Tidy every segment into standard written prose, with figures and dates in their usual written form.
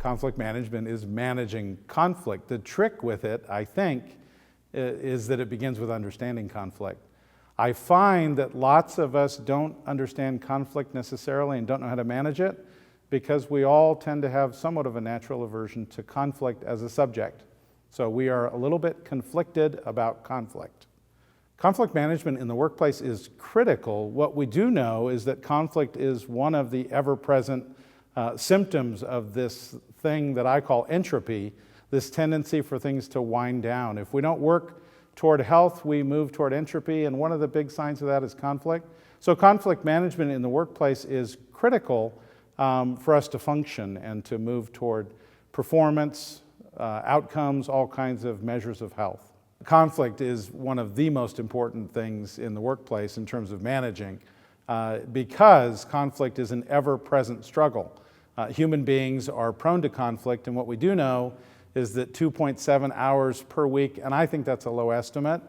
conflict management is managing conflict. The trick with it, I think, is that it begins with understanding conflict. I find that lots of us don't understand conflict necessarily and don't know how to manage it because we all tend to have somewhat of a natural aversion to conflict as a subject. So we are a little bit conflicted about conflict. Conflict management in the workplace is critical. What we do know is that conflict is one of the ever-present symptoms of this thing that I call entropy, this tendency for things to wind down. If we don't work toward health, we move toward entropy, and one of the big signs of that is conflict. So conflict management in the workplace is critical for us to function and to move toward performance, outcomes, all kinds of measures of health. Conflict is one of the most important things in the workplace in terms of managing because conflict is an ever-present struggle. Human beings are prone to conflict, and what we do know is that 2.7 hours per week, and I think that's a low estimate,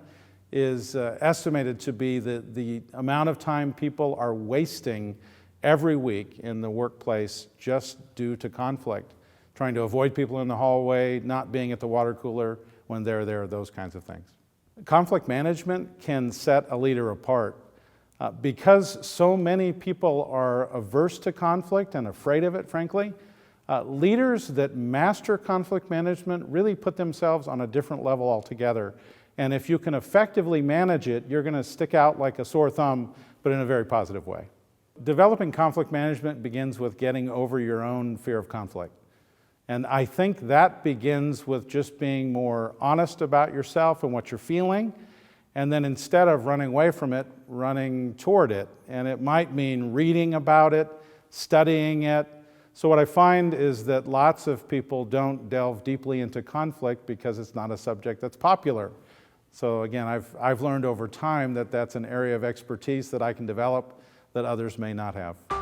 is estimated to be the amount of time people are wasting every week in the workplace just due to conflict, trying to avoid people in the hallway, not being at the water cooler when they're there, those kinds of things. Conflict management can set a leader apart. Because so many people are averse to conflict and afraid of it, frankly, leaders that master conflict management really put themselves on a different level altogether. And if you can effectively manage it, you're going to stick out like a sore thumb, but in a very positive way. Developing conflict management begins with getting over your own fear of conflict. And I think that begins with just being more honest about yourself and what you're feeling, and then instead of running away from it, running toward it. And it might mean reading about it, studying it. So what I find is that lots of people don't delve deeply into conflict because it's not a subject that's popular. So again, I've learned over time that that's an area of expertise that I can develop that others may not have.